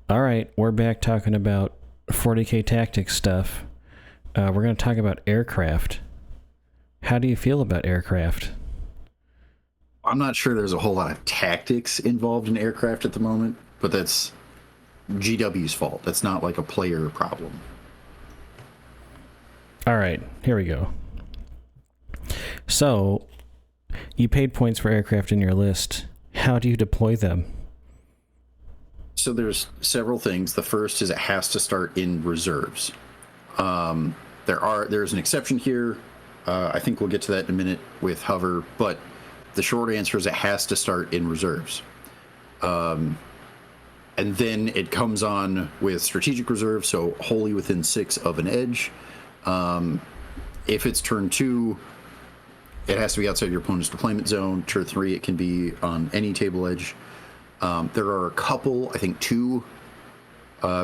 All right, we're back talking about 40K tactics stuff. We're going to talk about aircraft. How do you feel about aircraft? I'm not sure there's a whole lot of tactics involved in aircraft at the moment, but that's GW's fault. That's not like a player problem. All right, here we go. So, you paid points for aircraft in your list. How do you deploy them? So there's several things. The first is it has to start in reserves. There's an exception here. I think we'll get to that in a minute with hover, but the short answer is it has to start in reserves. And then it comes on with strategic reserve, so wholly within 6 of an edge. If it's turn 2, it has to be outside your opponent's deployment zone. Turn 3, it can be on any table edge. There are a couple, I think 2,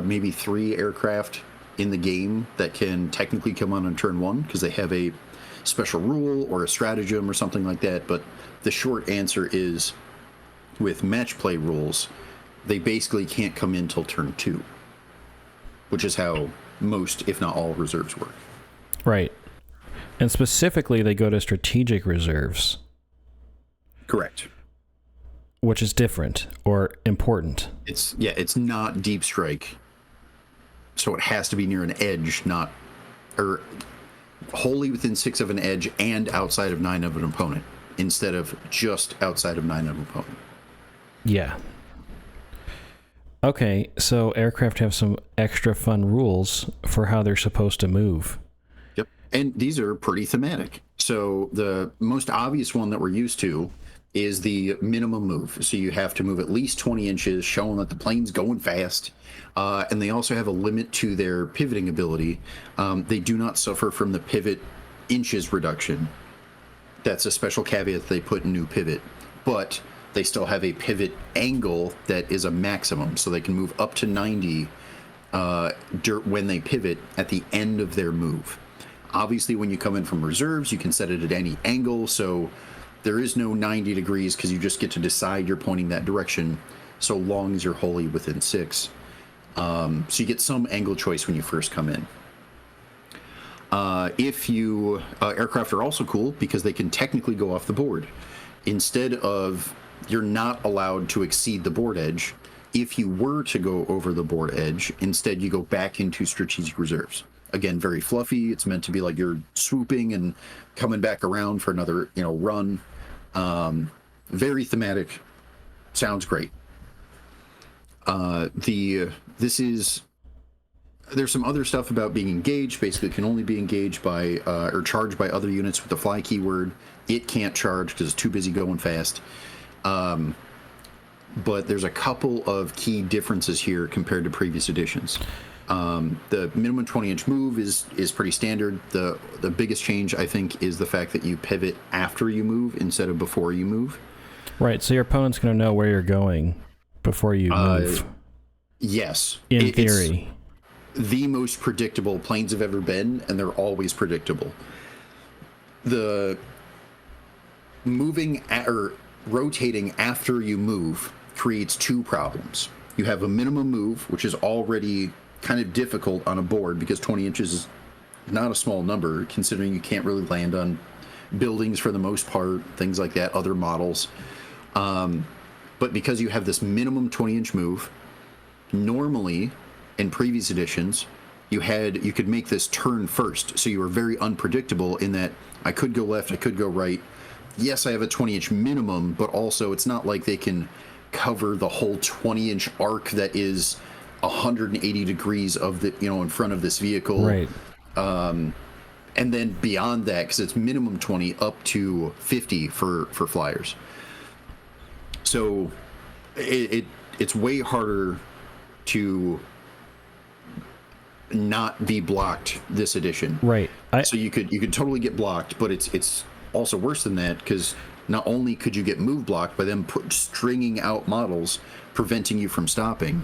maybe 3 aircraft in the game that can technically come on turn 1 because they have a special rule or a stratagem or something like that. But the short answer is, with match play rules, they basically can't come in till turn 2, which is how most, if not all, reserves work. Right. And specifically, they go to strategic reserves. Correct. Which is different or important. It's not deep strike. So it has to be near an edge, or wholly within 6 of an edge and outside of 9 of an opponent, instead of just outside of 9 of an opponent. Yeah. Okay, so aircraft have some extra fun rules for how they're supposed to move. Yep. And these are pretty thematic. So the most obvious one that we're used to is the minimum move. So you have to move at least 20 inches, showing that the plane's going fast. And they also have a limit to their pivoting ability. They do not suffer from the pivot inches reduction. That's a special caveat they put in new pivot. But they still have a pivot angle that is a maximum. So they can move up to 90 when they pivot at the end of their move. Obviously, when you come in from reserves, you can set it at any angle. So there is no 90 degrees because you just get to decide you're pointing that direction so long as you're wholly within 6. So you get some angle choice when you first come in. Aircraft are also cool because they can technically go off the board. Instead of, you're not allowed to exceed the board edge. If you were to go over the board edge, instead you go back into strategic reserves. Again, very fluffy. It's meant to be like you're swooping and coming back around for another, run. Very thematic. Sounds great. There's some other stuff about being engaged. Basically, it can only be engaged by or charged by other units with the fly keyword. It can't charge because it's too busy going fast. But there's a couple of key differences here compared to previous editions. The minimum 20-inch move is pretty standard. The biggest change, I think, is the fact that you pivot after you move instead of before you move. Right, so your opponent's going to know where you're going before you move. Yes. In theory. It's the most predictable planes have ever been, and they're always predictable. The rotating after you move creates 2 problems. You have a minimum move, which is already kind of difficult on a board because 20 inches is not a small number, considering you can't really land on buildings for the most part, things like that, other models. But because you have this minimum 20-inch move, normally in previous editions, you could make this turn first, so you were very unpredictable in that I could go left, I could go right. Yes, I have a 20-inch minimum, but also it's not like they can cover the whole 20-inch arc that is 180 degrees of the, in front of this vehicle. Right. And then beyond that, because it's minimum 20 up to 50 for flyers. So it's way harder to not be blocked this edition. Right. So you could totally get blocked, but it's also worse than that because not only could you get move blocked by them stringing out models preventing you from stopping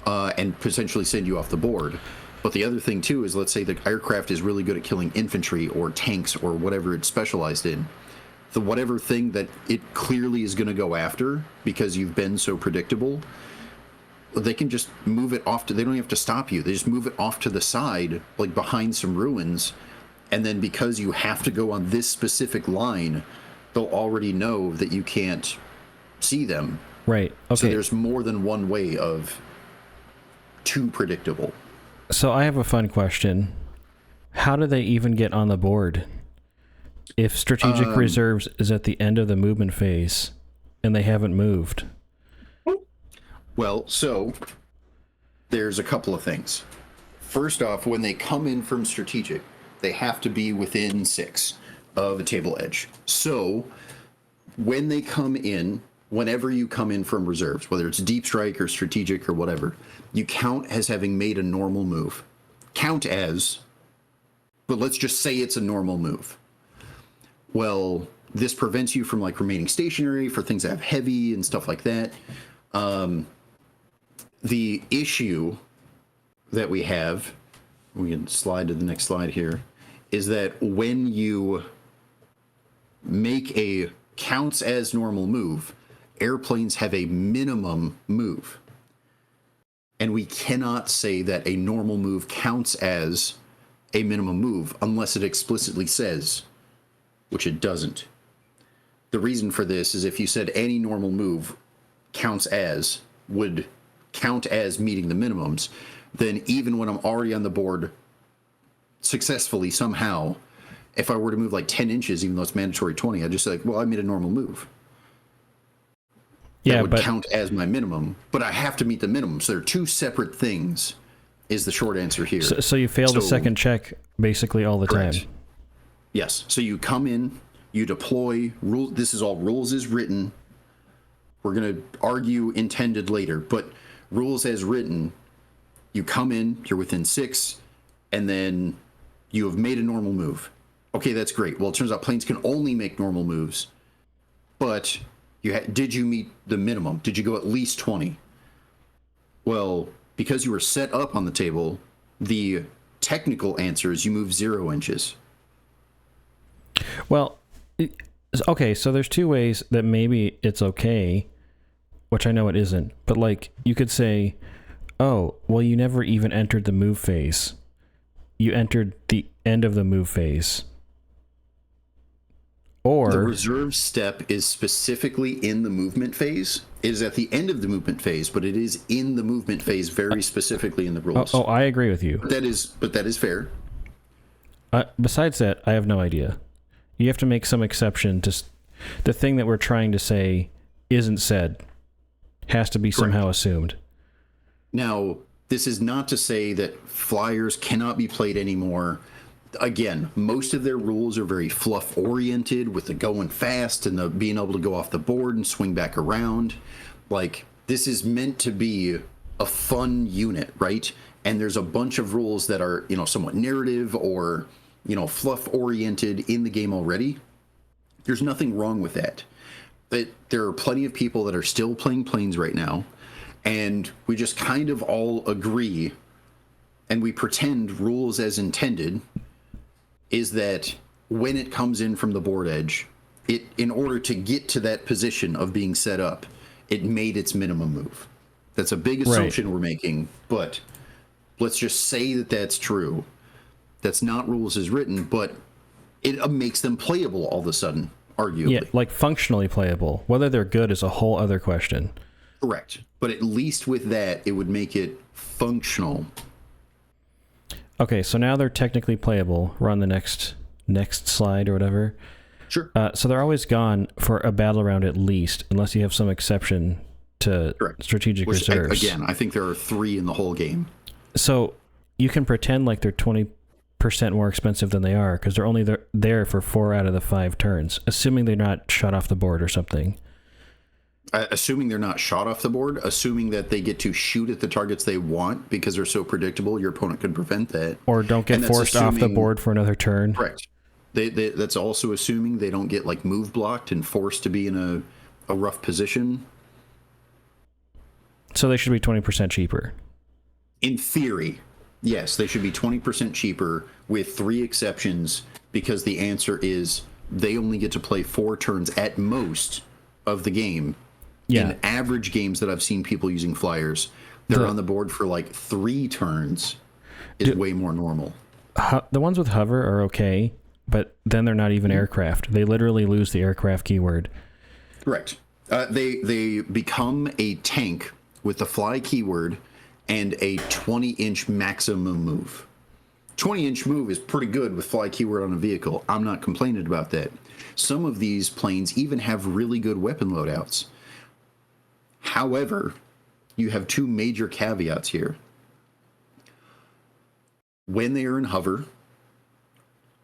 and potentially send you off the board, but the other thing too is, let's say the aircraft is really good at killing infantry or tanks or whatever it's specialized in. The whatever thing that it clearly is going to go after because you've been so predictable they can just move it off to, they don't have to stop you. They just move it off to the side, like behind some ruins. And then because you have to go on this specific line, they'll already know that you can't see them. Right. Okay. So there's more than one way of too predictable. So I have a fun question. How do they even get on the board if strategic reserves is at the end of the movement phase and they haven't moved? Well, so there's a couple of things. First off, when they come in from strategic, they have to be within 6 of a table edge. So when they come in, whenever you come in from reserves, whether it's deep strike or strategic or whatever, you count as having made a normal move. Count as, but let's just say it's a normal move. Well, this prevents you from like remaining stationary for things that have heavy and stuff like that. The issue that we have, we can slide to the next slide here, is that when you make a counts as normal move, airplanes have a minimum move. And we cannot say that a normal move counts as a minimum move unless it explicitly says, which it doesn't. The reason for this is if you said any normal move counts as, would count as meeting the minimums, then even when I'm already on the board successfully somehow, if I were to move like 10 inches, even though it's mandatory 20, I'd just say, like, well, I made a normal move. Yeah, that would count as my minimum, but I have to meet the minimum. So they're two separate things, is the short answer here. So you fail the second check basically all the correct. time. Yes. So you come in, you deploy, rule. This is all rules as written. We're going to argue intended later, but rules as written, you come in, you're within 6, and then you have made a normal move. Okay, that's great. Well, it turns out planes can only make normal moves, but did you meet the minimum? Did you go at least 20? Well, because you were set up on the table, the technical answer is you move 0 inches. Well, okay, so there's two ways that maybe it's okay, which I know it isn't, but like you could say, oh, well, you never even entered the move phase. You entered the end of the move phase. Or the reserve step is specifically in the movement phase. It is at the end of the movement phase, but it is in the movement phase very specifically in the rules. Oh, I agree with you. But that is fair. Besides that, I have no idea. You have to make some exception to the thing that we're trying to say isn't said. Has to be Correct. Somehow assumed. Now, this is not to say that flyers cannot be played anymore. Again, most of their rules are very fluff oriented with the going fast and the being able to go off the board and swing back around. Like, this is meant to be a fun unit, right? And there's a bunch of rules that are, somewhat narrative or, fluff oriented in the game already. There's nothing wrong with that. But there are plenty of people that are still playing planes right now, and we just kind of all agree and we pretend rules as intended is that when it comes in from the board edge, it, in order to get to that position of being set up, it made its minimum move. That's a big assumption we're making, but let's just say that that's true. That's not rules as written, but it makes them playable all of a sudden, arguably. Yeah, like functionally playable. Whether they're good is a whole other question. Correct. But at least with that, it would make it functional. Okay, so now they're technically playable. We're on the next slide or whatever. Sure. So they're always gone for a battle round at least, unless you have some exception to Correct. strategic Which, reserves. Again, I think there are 3 in the whole game. So you can pretend like they're 20% more expensive than they are because they're only there for 4 out of the 5 turns, assuming they're not shot off the board or something. Assuming they're not shot off the board, assuming that they get to shoot at the targets they want because they're so predictable, your opponent could prevent that. Or don't get forced off the board for another turn. Correct. That's also assuming they don't get like move blocked and forced to be in a rough position. So they should be 20% cheaper. In theory, yes, they should be 20% cheaper with 3 exceptions because the answer is they only get to play 4 turns at most of the game. Yeah. In average games that I've seen people using flyers, they're on the board for like 3 turns is way more normal. The ones with hover are okay, but then they're not even aircraft. They literally lose the aircraft keyword. Correct. They become a tank with the fly keyword and a 20-inch maximum move. 20-inch move is pretty good with fly keyword on a vehicle. I'm not complaining about that. Some of these planes even have really good weapon loadouts. However, you have 2 major caveats here. When they are in hover,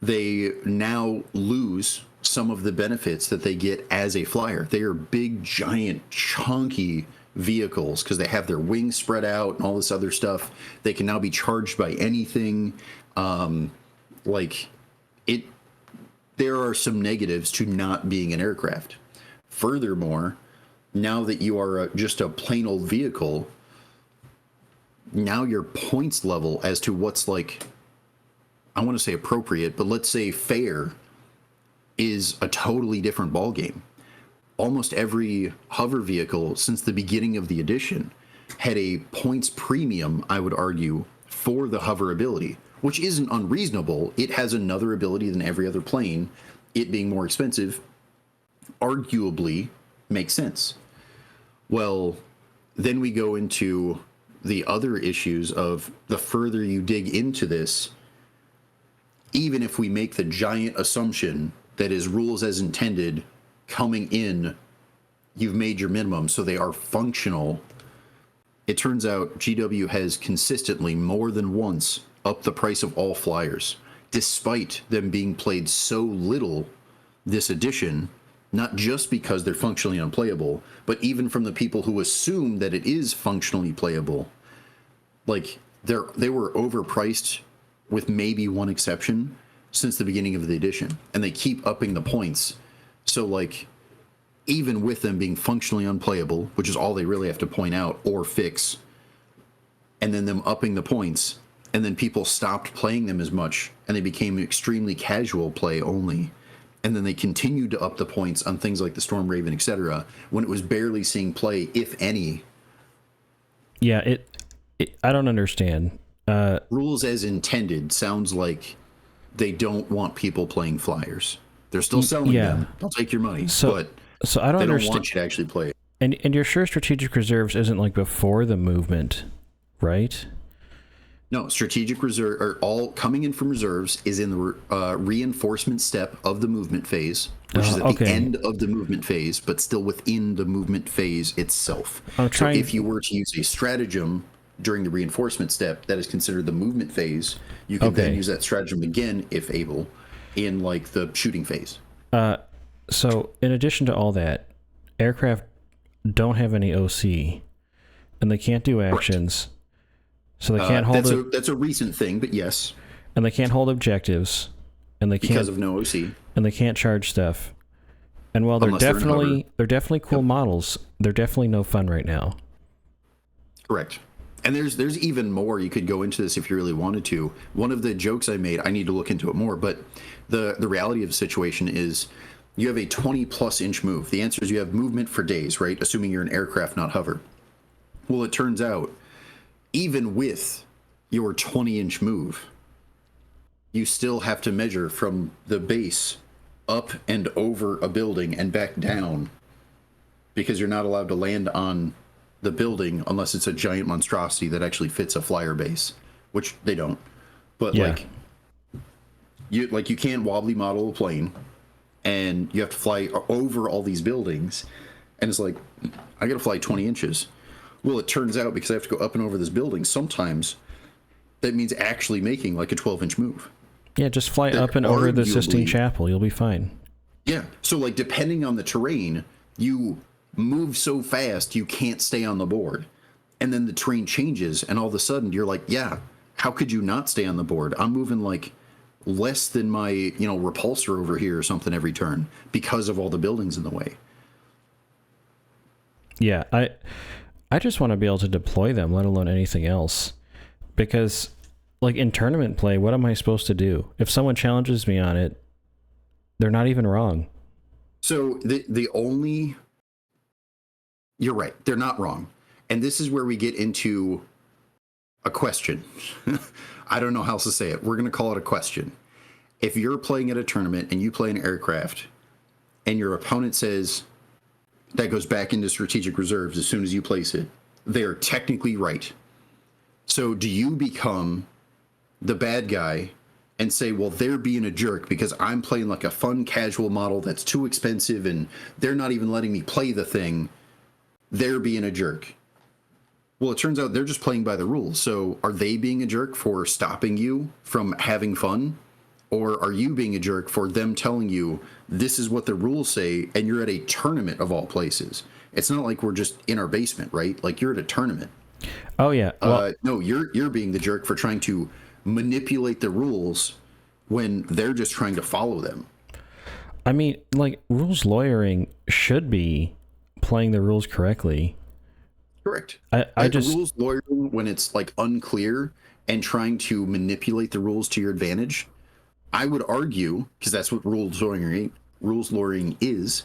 they now lose some of the benefits that they get as a flyer. They are big, giant, chunky vehicles because they have their wings spread out and all this other stuff. They can now be charged by anything. There are some negatives to not being an aircraft. Furthermore, now that you are just a plain old vehicle, now your points level as to what's like, I want to say appropriate, but let's say fair, is a totally different ballgame. Almost every hover vehicle since the beginning of the edition had a points premium, I would argue, for the hover ability, which isn't unreasonable. It has another ability than every other plane. It being more expensive arguably makes sense. Well, then we go into the other issues of the further you dig into this, even if we make the giant assumption that is rules as intended coming in, you've made your minimum, so they are functional. It turns out GW has consistently more than once upped the price of all flyers, despite them being played so little this edition, not just because they're functionally unplayable, but even from the people who assume that it is functionally playable. Like, they were overpriced with maybe one exception since the beginning of the edition, and they keep upping the points. So, like, even with them being functionally unplayable, which is all they really have to point out or fix, and then them upping the points, and then people stopped playing them as much, and they became extremely casual play only, and then they continued to up the points on things like the Storm Raven, etc., when it was barely seeing play, if any. Yeah, I don't understand. Rules as intended sounds like they don't want people playing flyers. They're still selling them. They'll take your money, but I don't they don't understand. want you to actually play it. And you're sure strategic reserves isn't like before the movement, right? No, strategic reserve, or all coming in from reserves, is in the reinforcement step of the movement phase, which is at the end of the movement phase, but still within the movement phase itself. So if you were to use a stratagem during the reinforcement step, that is considered the movement phase. You can then use that stratagem again, if able, in like the shooting phase. So in addition to all that, aircraft don't have any OC, and they can't do actions. Right. So they can't hold. That's a recent thing, but yes. And they can't hold objectives, and they can't because of no OC, and they can't charge stuff. And while they're definitely cool models, they're definitely no fun right now. Correct. And there's even more you could go into this if you really wanted to. One of the jokes I made, I need to look into it more, but the reality of the situation is you have a 20+ inch move. The answer is you have movement for days, right? Assuming you're an aircraft, not hover. Well, it turns out, even with your 20-inch move, you still have to measure from the base up and over a building and back down, because you're not allowed to land on the building unless it's a giant monstrosity that actually fits a flyer base, which they don't. But you can't wobbly model a plane, and you have to fly over all these buildings, and it's like, I gotta fly 20 inches. Well, it turns out because I have to go up and over this building, sometimes that means actually making like a 12-inch move. Yeah, just fly up and over the Sistine Chapel. You'll be fine. Yeah. So, like, depending on the terrain, you move so fast you can't stay on the board. And then the terrain changes, and all of a sudden you're like, yeah, how could you not stay on the board? I'm moving like less than my, repulsor over here or something every turn because of all the buildings in the way. Yeah, I just want to be able to deploy them, let alone anything else. Because, like, in tournament play, what am I supposed to do? If someone challenges me on it, they're not even wrong. So you're right, they're not wrong. And this is where we get into a question. I don't know how else to say it. We're going to call it a question. If you're playing at a tournament and you play an aircraft and your opponent says that goes back into strategic reserves as soon as you place it, they're technically right. So do you become the bad guy and say, well, they're being a jerk because I'm playing like a fun casual model that's too expensive and they're not even letting me play the thing. They're being a jerk. Well, it turns out they're just playing by the rules. So are they being a jerk for stopping you from having fun? Or are you being a jerk for them telling you this is what the rules say and you're at a tournament of all places? It's not like we're just in our basement, right? Like you're at a tournament. Oh yeah. Well, No, you're being the jerk for trying to manipulate the rules when they're just trying to follow them. I mean, like, rules lawyering should be playing the rules correctly. Correct. I just rules lawyering when it's like unclear and trying to manipulate the rules to your advantage. I would argue, because that's what rules lawyering is,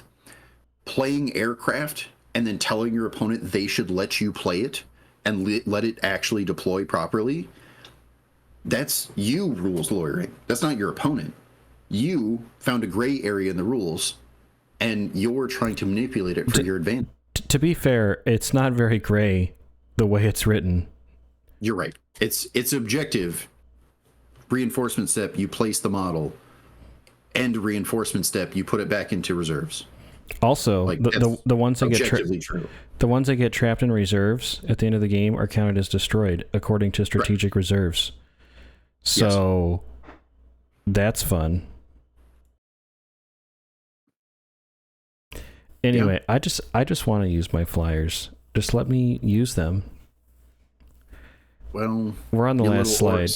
playing aircraft and then telling your opponent they should let you play it and let it actually deploy properly. That's you rules lawyering. That's not your opponent. You found a gray area in the rules and you're trying to manipulate it for your advantage. To be fair, it's not very gray the way it's written. You're right. It's objective. Reinforcement step, you place the model. End reinforcement step, you put it back into reserves. Also, Like, the ones that objectively true. The ones that get trapped in reserves at the end of the game are counted as destroyed according to strategic reserves. So that's fun. Anyway, I just want to use my flyers. Just let me use them. Well, we're on the last slide.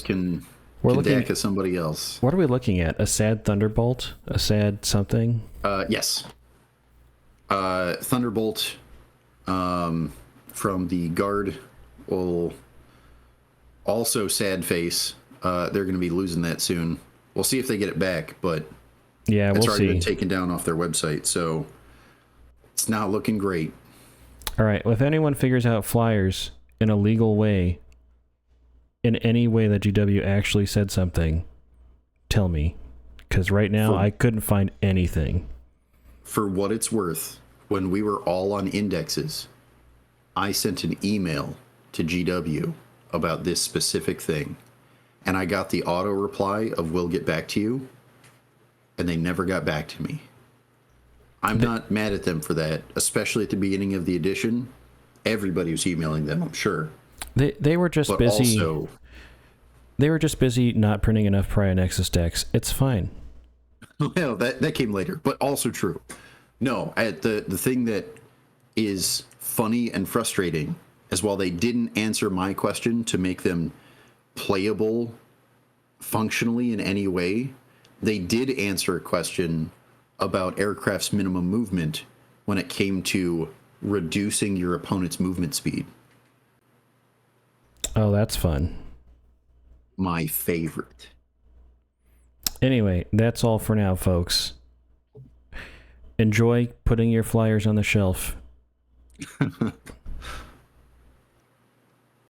We're looking at somebody else. What are we looking at? A sad thunderbolt? A sad something? Yes. Thunderbolt from the guard will also sad face. They're going to be losing that soon. We'll see if they get it back, but yeah, it's we'll already see. been taken down off their website, so it's not looking great. All right. Well, if anyone figures out flyers in a legal way, in any way that GW actually said something, tell me, because right now I couldn't find anything. For what it's worth, when we were all on indexes, I sent an email to GW about this specific thing, and I got the auto reply of "we'll get back to you," and they never got back to me. I'm not mad at them for that, especially at the beginning of the edition. Everybody was emailing them, I'm sure. They were just but busy. Also, they were just busy not printing enough Pariah Nexus decks. It's fine. Well, that came later, but also true. No, the thing that is funny and frustrating is while they didn't answer my question to make them playable functionally in any way, they did answer a question about aircraft's minimum movement when it came to reducing your opponent's movement speed. Oh, that's fun. My favorite. Anyway, that's all for now, folks. Enjoy putting your flyers on the shelf.